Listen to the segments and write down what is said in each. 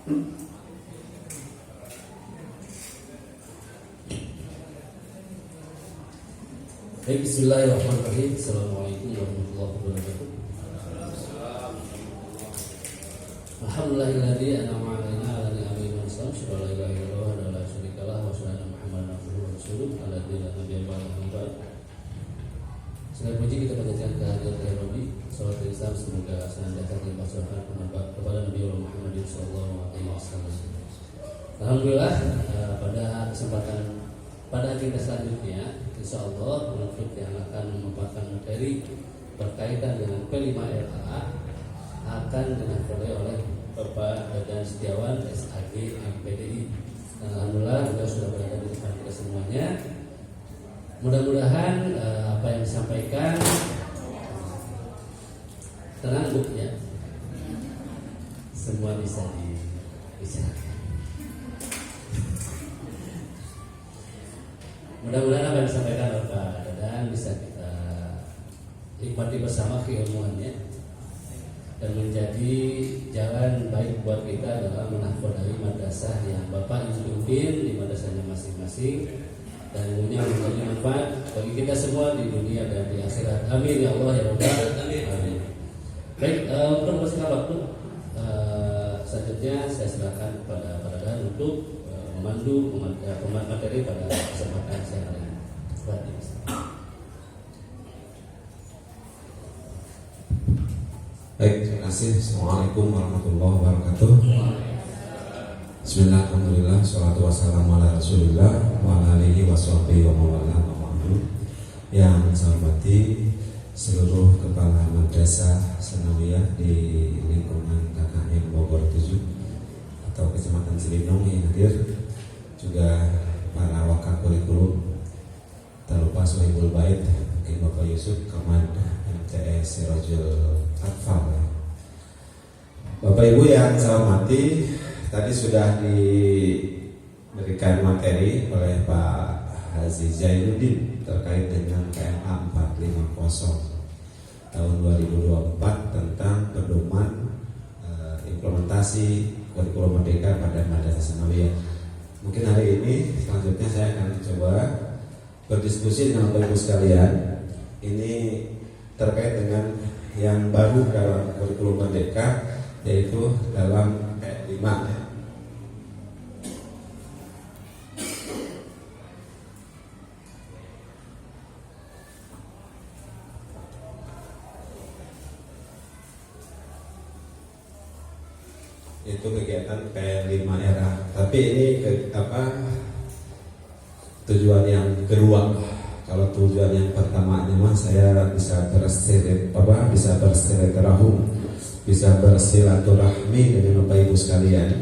Baik, bismillahirrahmanirrahim. Assalamualaikum warahmatullahi wabarakatuh. Alhamdulillahilladzi an'ama 'alaina wa lam yahmilna al-islam, la ilaha illallah wa la syarika lahu wa sallallahu Muhammadan abduhu wa rasuluh alladzi la nabiyya ba'dahu. Segala puji kita panjatkan kehadirat ya Rabbi. Salawat Islam semoga senantiasa dilimpahkan kepada Nabi Muhammad sallallahu alaihi wasallam. Alhamdulillah, pada kesempatan pada kita selanjutnya insyaallah untuk yang akan membahas materi berkaitan dengan P5RA akan dinapoli oleh Bapak Dadan Setiawan SAG MPDI. Alhamdulillah beliau sudah berada di depan kita semuanya. Mudah-mudahan apa yang disampaikan tenang Bu ya, semua bisa dibicarakan. Mudah-mudahan apa yang disampaikan Bapak Dadan bisa kita nikmati bersama keilmuannya dan menjadi jalan baik buat kita dalam menahkodai madrasah yang Bapak pimpin di madrasahnya masing-masing, dan ilmunya menjadi manfaat bagi kita semua di dunia dan di akhirat. Amin ya Allah ya Rabbal alamin. Amin. Baik, untuk mempersingkat waktu, selanjutnya saya silakan kepada Pak Dadan untuk memandu materi pada kesempatan siang hari ini. Baik, terima kasih. Assalamualaikum warahmatullahi wabarakatuh. Bismillahirrahmanirrahim. Shalatu wassalamu ala Rasulillah wa ala alihi washabihi wa mawala wa ma'du. Yang saya hormati seluruh kepala madrasah sanawiyah di lingkungan KKN Bogor 7 atau Kecamatan Cibinong yang hadir, juga para wakil kurikulum, tak lupa Sohibul Bait, mungkin Bapak Yusuf Kamad MTS Sirajul Atfal. Bapak Ibu yang saya hormati, tadi sudah diberikan materi oleh Pak Haji Zainuddin terkait dengan KMA 450 tahun 2024 tentang pedoman implementasi kurikulum merdeka pada madrasah sanawiyah. Mungkin hari ini selanjutnya saya akan coba berdiskusi dengan Bapak Ibu sekalian. Ini terkait dengan yang baru dalam kurikulum merdeka, yaitu dalam P5. Itu kegiatan P5RA. Tapi ini tujuan yang kedua. Kalau tujuan yang pertama ini saya bisa bersilaturahim, bisa bersilaturahmi dengan Bapak Ibu sekalian.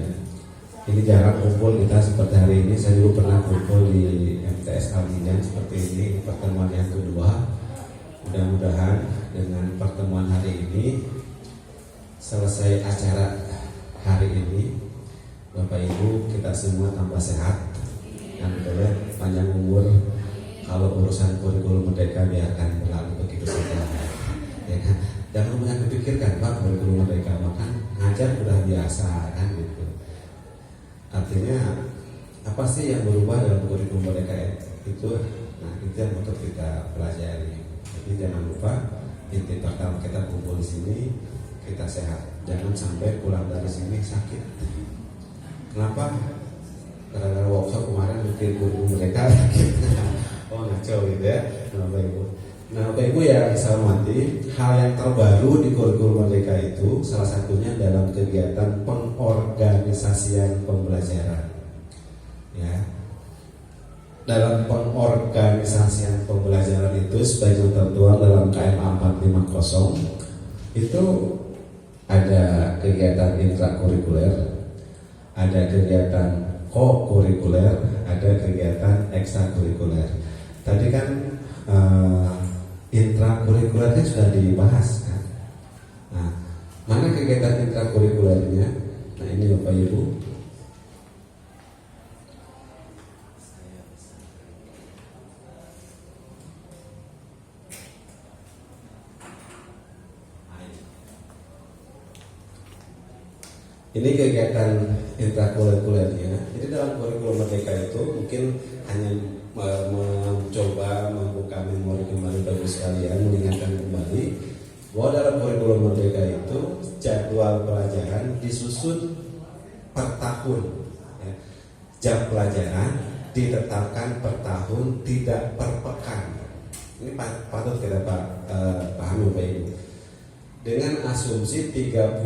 Ini jarang kumpul kita seperti hari ini. Saya dulu pernah kumpul di MTS Al-Hidayah seperti ini, pertemuan yang kedua. Mudah-mudahan dengan pertemuan hari ini selesai acara hari ini, Bapak Ibu kita semua tambah sehat dan panjang umur. Kalau urusan kurikulum merdeka biarkan berlalu begitu saja, ya kan? Jangan banyak dipikirkan Pak, kurikulum merdeka makan ngajar udah biasa kan gitu. Artinya apa sih yang berubah dalam kurikulum merdeka itu? Nah itu yang untuk kita pelajari. Jadi jangan lupa inti pertama kita kumpul di sini kita sehat. Jangan sampai pulang dari sini sakit. Kenapa? Karena workshop kemarin bikin kurikulum merdeka sakit. Oh ngaco gitu ya, Bapak Ibu yang saya hormati, hal yang terbaru di kurikulum merdeka itu salah satunya dalam kegiatan pengorganisasian pembelajaran. Ya, dalam pengorganisasian pembelajaran itu sebagai tertuang dalam KMA 450 itu ada kegiatan intrakurikuler, ada kegiatan co-kurikuler, ada kegiatan ekstrakurikuler. Tadi kan intrakurikulernya sudah dibahas kan. Nah, mana kegiatan intrakurikulernya? Nah ini Bapak Ibu. Ini kegiatan intrakurikulernya. Jadi dalam kurikulum Merdeka itu mungkin hanya mencoba membuka memori kembali bagi sekalian, mengingatkan kembali bahwa dalam kurikulum Merdeka itu jadwal pelajaran disusun per tahun. Ya. Jam pelajaran ditetapkan per tahun, tidak per pekan. Ini patut kita pahami Bapak Ibu. Dengan asumsi 36,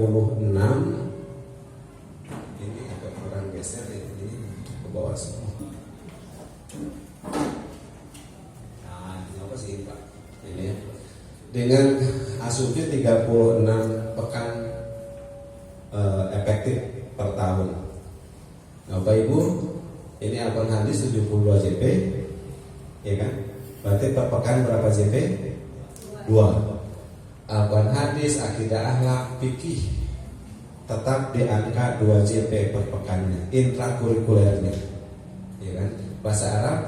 ini agak kurang geser, ini ke bawah semua. Nah, ini apa sih Pak? Ini ya. Dengan asumsi 36 pekan efektif per tahun. Nah, Bapak Ibu, ini Al-Quran hadis 72 JP, ya kan? Berarti per pekan berapa JP? 2. Al-Quran hadis, akidah, akhlak, fikih tetap di angka 2 JP per pekannya, intrakurikulernya, ya kan? Bahasa Arab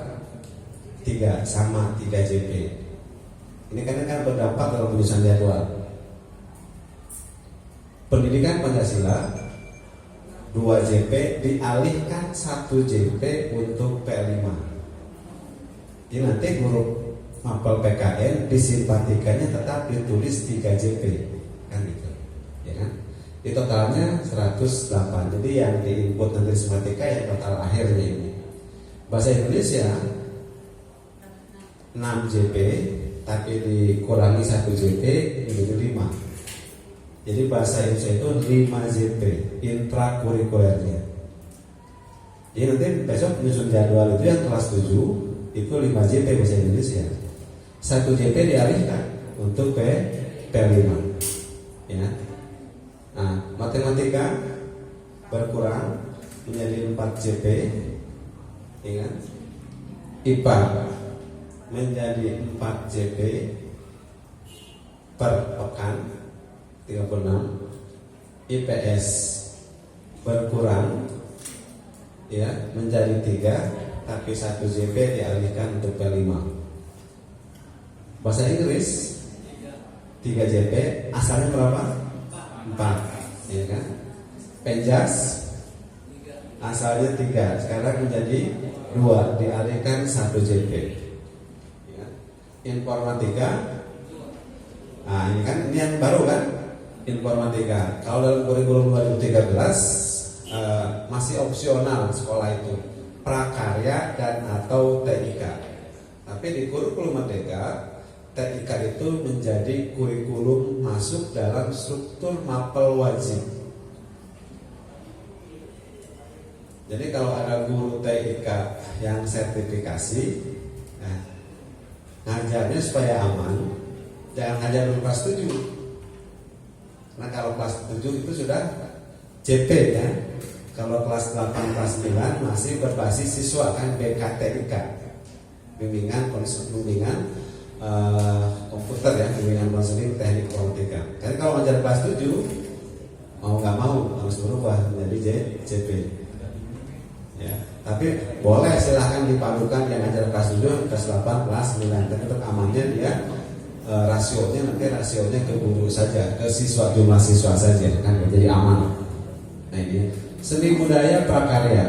3 sama 3 JP. Ini kan berdampak dalam penyusunan jadwal. Pendidikan Pancasila 2 JP dialihkan 1 JP untuk P5. Jadi nanti guru mapel PKN disimpatikannya tetap ditulis 3 JP, kan gitu, ya kan? Di totalnya 108. Jadi yang diinput nanti simpatika yang total akhirnya ini. Bahasa Indonesia 6 JP, tapi dikurangi 1 JP menjadi 5. Jadi bahasa Indonesia itu 5 JP intrakurikulernya. Jadi nanti besok menyusun jadwal itu yang kelas 7 itu 5 JP bahasa Indonesia. 1 JP dialihkan untuk P5. Ya. Nah, matematika berkurang menjadi 4 JP. Ya kan? IPA menjadi 4 JP per pekan 36. IPS berkurang ya menjadi 3, tapi 1 JP dialihkan untuk P5. Bahasa Inggris 3 JP, asalnya berapa? 4, ya kan? Penjas asalnya 3, sekarang menjadi 2, dialihkan 1 JP. Ya. Informatika, nah ini kan ini yang baru kan? Informatika. Kalau dalam kurikulum 2013 masih opsional sekolah itu prakarya dan atau TIK. Tapi di kurikulum Merdeka TIK itu menjadi kurikulum masuk dalam struktur mapel wajib. Jadi kalau ada guru TIK yang sertifikasi, nah, ngajarnya supaya aman, jangan ngajar dulu kelas 7. Nah kalau kelas 7 itu sudah JP ya. Kalau kelas 8, kelas 9 masih berbasis siswa kan BKTIK, bimbingan komputer ya, bimbingan konseling teknik informatika. Jadi kalau ngajar kelas 7 mau nggak mau harus berubah menjadi JP. Ya, tapi boleh silahkan dipadukan yang ngajar kelas 7, kelas 8, kelas 9. Tapi tetap amannya dia rasionya ke guru saja, ke siswa, jumlah siswa saja kan, jadi aman. Nah ini seni budaya prakarya.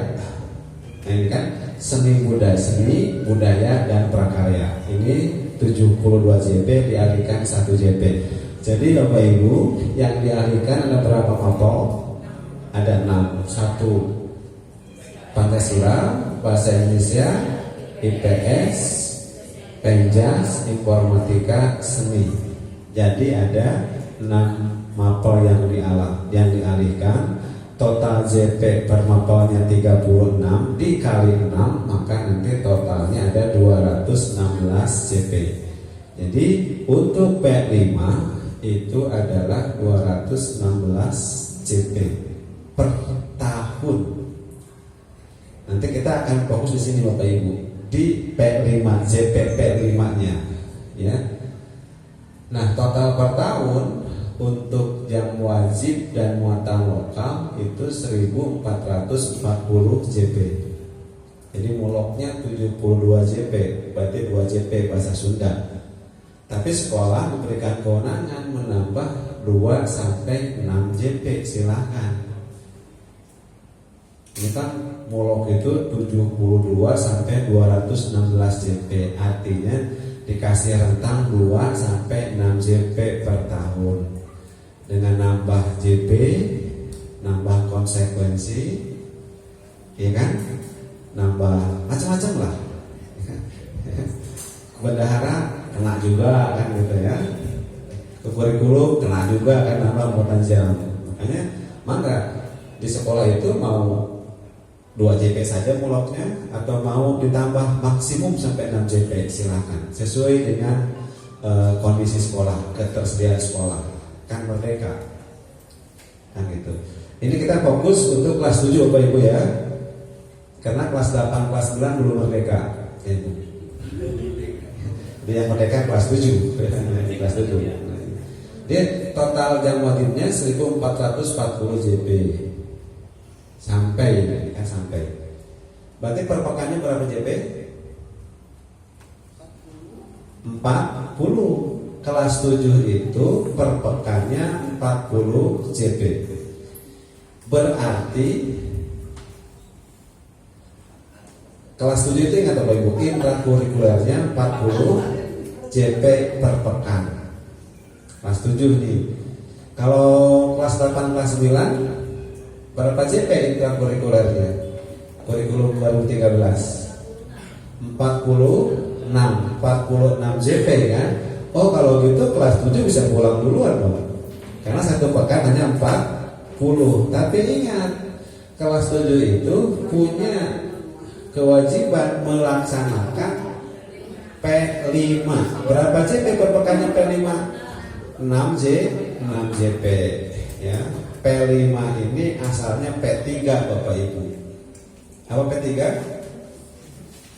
Nah ini kan seni budaya dan prakarya. Ini 72 JP dialihkan 1 JP. Jadi Bapak Ibu yang dialihkan ada berapa mapel? Ada 6. 1 Pancasila, bahasa Indonesia, IPS, Penjas, informatika, seni. Jadi ada 6 mapel yang dialihkan. Total JP per mapelnya 36 dikali 6, maka nanti totalnya ada 216 JP. Jadi untuk P5 itu adalah 216 JP per tahun. Nanti kita akan fokus di sini Bapak Ibu, di P5, JP P5-nya ya. Nah, total per tahun untuk jam wajib dan muatan lokal itu 1440 JP. Jadi muloknya 72 JP, berarti 2 JP bahasa Sunda. Tapi sekolah memberikan kewenangan menambah 2 sampai 6 JP, silahkan. Ini kan mulok itu 72 sampai 216 JP, artinya dikasih rentang 2 sampai 6 JP per tahun. Dengan nambah JP, nambah konsekuensi, ya kan? Nambah macam-macam lah. Bendahara kena juga kan gitu ya. Ke kurikulum kena juga kan, nambah muatan jam. Makanya mangga di sekolah itu mau 2 JP saja muloknya atau mau ditambah maksimum sampai 6 JP, silakan sesuai dengan kondisi sekolah, ketersediaan sekolah, kan merdeka kan gitu. Ini kita fokus untuk kelas 7 Bapak Ibu ya, karena kelas 8, kelas 9 belum merdeka gitu. Dia merdeka kelas 7 kelas 7. Dia total jam wajibnya 1440 JP sampai kan sampai. Berarti per pekannya berapa JP? 40. Kelas 7 itu per pekannya 40 JP. Berarti kelas 7 itu ingat Bapak Ibu, intrakurikulernya 40 JP per pekan. Kelas 7 nih. Kalau kelas 8, kelas 9 berapa JP intrakurikulernya? Kurikulum 2013 46 JP kan? Oh kalau gitu kelas 7 bisa pulang duluan dong. Karena satu pekan hanya 40. Tapi ingat, kelas 7 itu punya kewajiban melaksanakan P5. Berapa JP per pekannya P5? 6 JP ya. P5 ini asalnya P3 Bapak Ibu. Apa P3?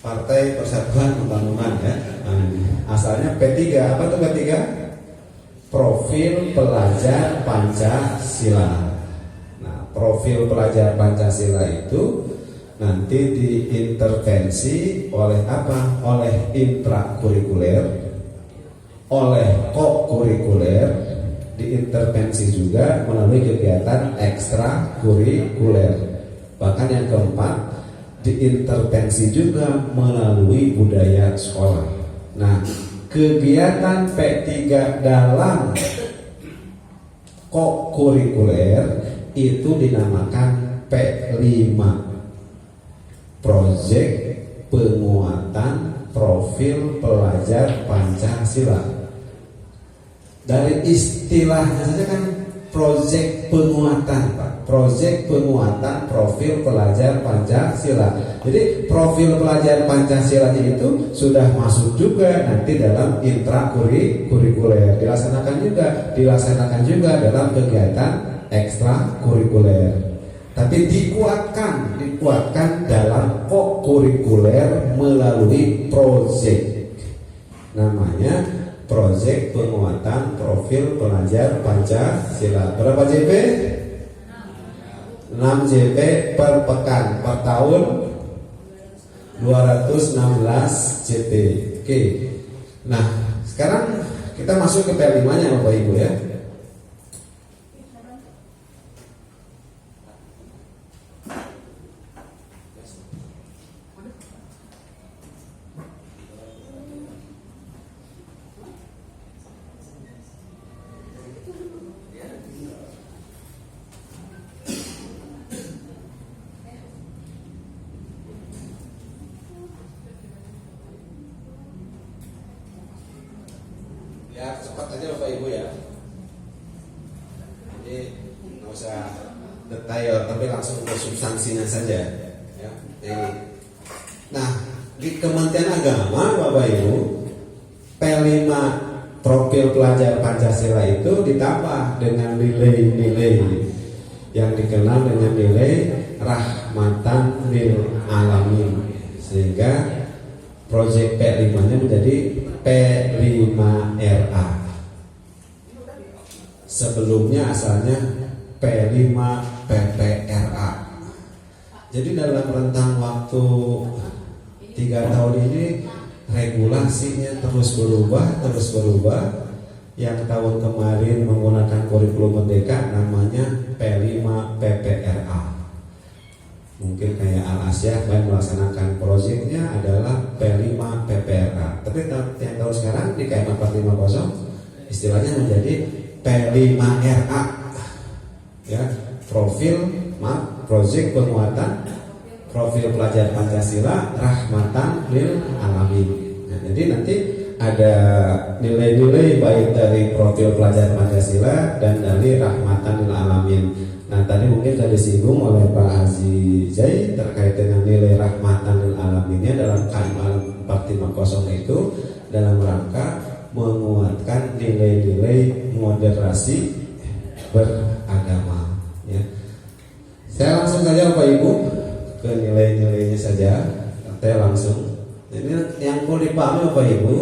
Partai Persatuan Pembangunan ya. Asalnya P3. Apa tuh P3? Profil Pelajar Pancasila. Nah, profil pelajar Pancasila itu nanti diintervensi oleh apa? Oleh intrakurikuler, oleh kokurikuler, diintervensi juga melalui kegiatan ekstrakurikuler. Bahkan yang keempat, diintervensi juga melalui budaya sekolah. Nah, kegiatan P3 dalam kokurikuler itu dinamakan P5, Proyek Penguatan Profil Pelajar Pancasila. Dari istilahnya saja kan proyek penguatan, Pak. Proyek penguatan profil pelajar Pancasila. Jadi profil pelajar Pancasila itu sudah masuk juga nanti dalam intrakurikuler. Dilaksanakan juga dalam kegiatan ekstrakurikuler. Tapi dikuatkan dalam kokurikuler melalui proyek. Namanya Proyek Penguatan Profil Pelajar Pancasila. Berapa JP? 6 JP per pekan, per tahun 216 JP. Oke. Nah, sekarang kita masuk ke P5-nya Bapak Ibu ya. Ya cepat aja Bapak Ibu ya. Jadi nggak usah detail, tapi langsung ke substansinya saja. Ya, ini. Nah, di Kementerian Agama Bapak Ibu, P5 profil pelajar Pancasila itu ditambah dengan nilai-nilai yang dikenal dengan nilai rahmatan lil alamin, sehingga proyek P5-nya menjadi P5RA. Sebelumnya asalnya P5 PPRA. Jadi dalam rentang waktu 3 tahun ini regulasinya terus berubah. Yang tahun kemarin menggunakan kurikulum merdeka namanya P5 PPRA. Mungkin kayak Al Asyah melaksanakan proyeknya adalah P5 PPRA. Tapi yang tahu sekarang di KM 450 istilahnya menjadi P5RA. Ya, proyek penguatan profil pelajar Pancasila rahmatan lil alamin. Nah, jadi nanti ada nilai-nilai baik dari profil pelajar Pancasila dan dari rahmatan lil alamin. Nah, tadi mungkin sudah disinggung oleh Pak Haji Zai terkait dengan nilai rahmatan lil alaminnya dalam KM 450 itu dalam rangka menguatkan nilai-nilai moderasi beragama. Ya. Saya langsung saja Bapak Ibu ke nilai-nilainya saja. Saya langsung. Ini yang perlu dipahami Bapak Ibu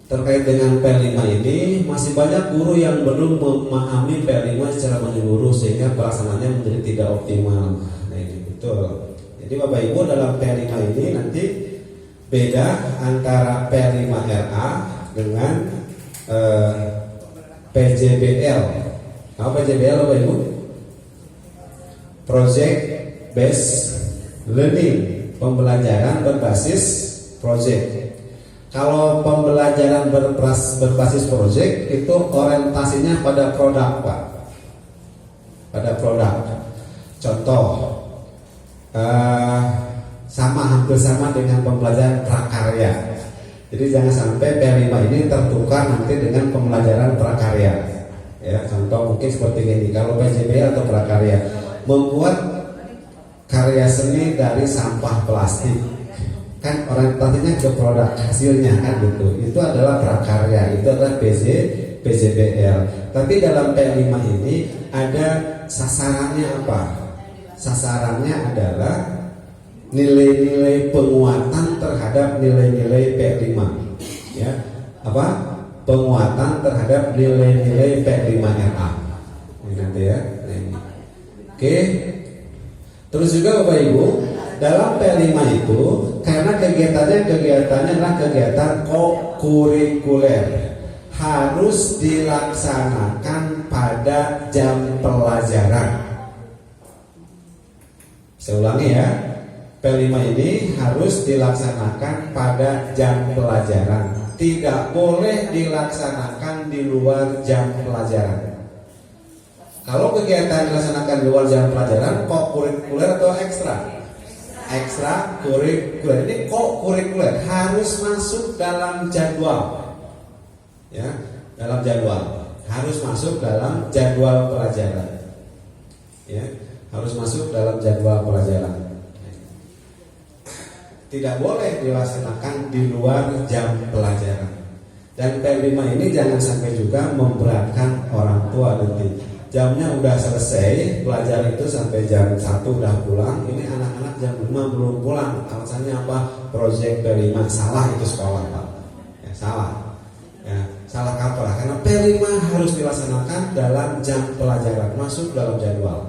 terkait dengan P5 ini, masih banyak guru yang belum memahami P5 secara menyeluruh sehingga pelaksanaannya menjadi tidak optimal. Nah ini betul. Jadi Bapak Ibu dalam P5 ini nanti beda antara P5RA dengan PJBL. Apa PJBL Bapak Ibu? Project Based Learning, pembelajaran berbasis project. Kalau pembelajaran berbasis project itu orientasinya pada produk, Pak. Pada produk. Contoh, hampir sama dengan pembelajaran prakarya. Jadi jangan sampai P5 ini tertukar nanti dengan pembelajaran prakarya. Ya, contoh mungkin seperti ini. Kalau PJB atau prakarya, membuat karya seni dari sampah plastik. Kan orientasinya ke produk hasilnya kan gitu. Itu adalah prakarya, itu adalah PJBL. Tapi dalam P5 ini ada sasarannya apa? Sasarannya adalah nilai-nilai penguatan terhadap nilai-nilai P5. Ya. Apa? Penguatan terhadap nilai-nilai P5RA. Ini nanti ya. Ini. Oke. Terus juga Bapak Ibu, dalam P5 itu karena kegiatannya adalah kegiatan kokurikuler, harus dilaksanakan pada jam pelajaran. Saya ulangi ya, P5 ini harus dilaksanakan pada jam pelajaran, tidak boleh dilaksanakan di luar jam pelajaran. Kalau kegiatan dilaksanakan di luar jam pelajaran, kokurikuler atau ekstra? Ekstra kurikuler. Ini kokurikuler harus masuk dalam jadwal. Ya, dalam jadwal. Harus masuk dalam jadwal pelajaran. Ya, harus masuk dalam jadwal pelajaran. Tidak boleh dilaksanakan di luar jam pelajaran. Dan P5 ini jangan sampai juga memberatkan orang tua nanti. Jamnya udah selesai, pelajar itu sampai jam 1 udah pulang. Ini anak-anak jam 5 belum pulang. Alasannya apa? Proyek P5. Salah itu sekolah, Pak. Ya, salah. Ya, salah kaprah. Karena P5 harus dilaksanakan dalam jam pelajaran, masuk dalam jadwal.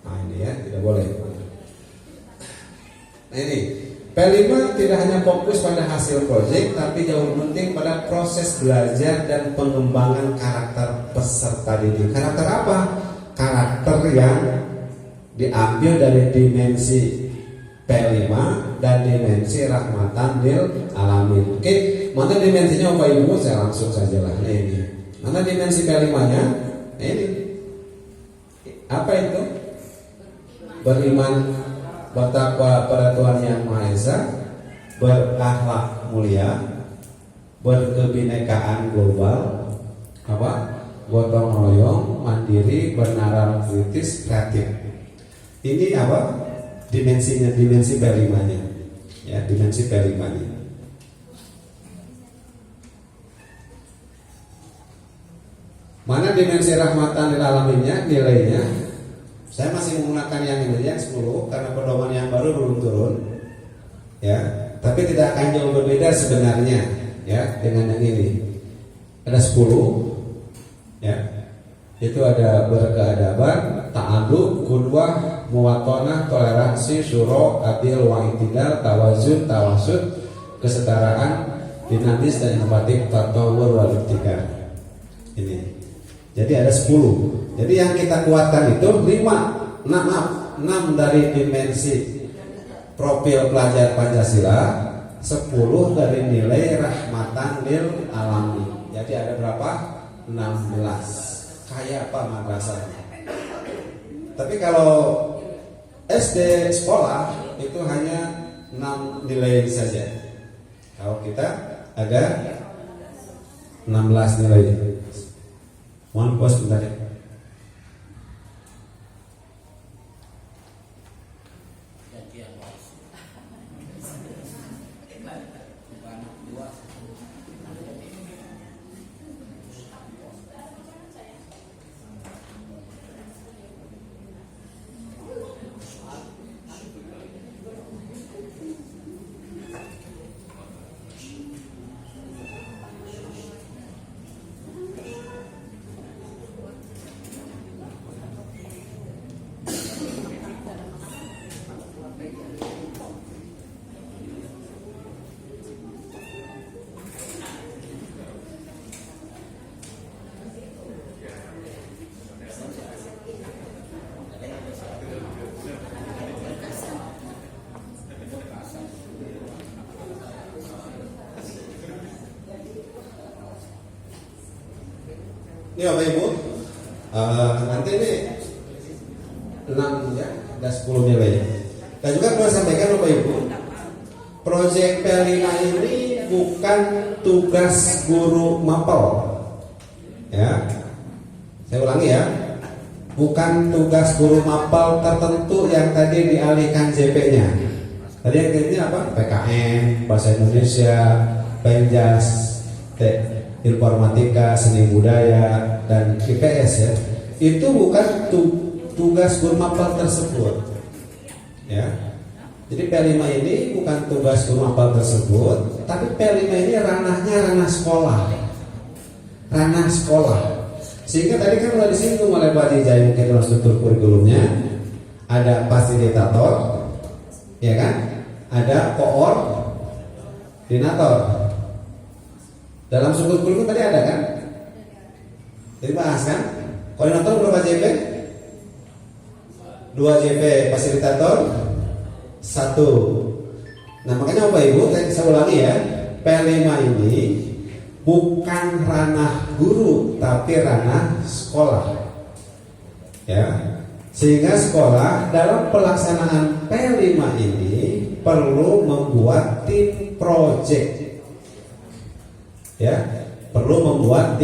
Nah ini ya, tidak boleh. Nah ini P5 tidak hanya fokus pada hasil proyek, tapi jauh penting pada proses belajar dan pengembangan karakter peserta didik. Karakter apa? Karakter yang diambil dari dimensi P5 dan dimensi rahmatan lil alamin. Oke, mana dimensinya Bapak Ibu? Saya langsung saja lah. Nah ini. Mana dimensi P5-nya? Nah ini. Apa itu? Beriman, bertakwa pada Tuhan Yang Maha Esa, berakhlak mulia, berkebinekaan global, gotong royong, mandiri, bernalar kritis, kreatif. Ini apa? Dimensinya, dimensi P5-nya. Ya, dimensi P5-nya. Mana dimensi rahmatan lil alaminnya, nilainya? Saya masih menggunakan yang nilainya 10 karena pedoman yang baru belum turun. Ya, tapi tidak akan jauh berbeda sebenarnya ya dengan yang ini. Ada 10 ya. Itu ada berkeadaban, ta'adub, qudwah, muwatonah, toleransi, syuro, adil, wa'itidal, tawazun, tawasud, kesetaraan, dinamis dan empatik, tatawur, wal ibtikar. Ini. Jadi ada 10. Jadi yang kita kuatkan itu 5. Nah, maaf, 6 dari dimensi profil pelajar Pancasila, 10 dari nilai rahmatan lil alamin. Jadi ada berapa? 16. Kayak apa madrasahnya? Tapi kalau SD sekolah itu hanya 6 nilai saja. Kalau kita ada 16 nilai. Mohon pos bentar ya. Ini Bapak Ibu, nanti ini 6 ya, ada 10 nilai. Dan juga perlu sampaikan Bapak Ibu, proyek P5 ini bukan tugas guru mapel. Ya, saya ulangi ya, bukan tugas guru mapel tertentu yang tadi dialihkan JP-nya. Tadi yang ini apa? PKN, Bahasa Indonesia, Penjas, Informatika, Seni Budaya, dan IPS ya. Itu bukan tugas guru mapel tersebut. Ya. Jadi P5 ini bukan tugas guru mapel tersebut, tapi P5 ini ranahnya ranah sekolah. Ranah sekolah. Sehingga tadi kan sudah disinggung oleh Pak Jijai mungkin dalam struktur kurikulumnya ada fasilitator, ya kan? Ada koordinator. Dalam struktur kurikulum tadi ada kan? Jadi bahas kan? Koordinator berapa JP? 2 JP, fasilitator 1. Nah makanya Bapak Ibu, saya ulangi ya, P5 ini bukan ranah guru, tapi ranah sekolah. Ya, sehingga sekolah dalam pelaksanaan P5 ini perlu membuat tim project. Ya, perlu membuat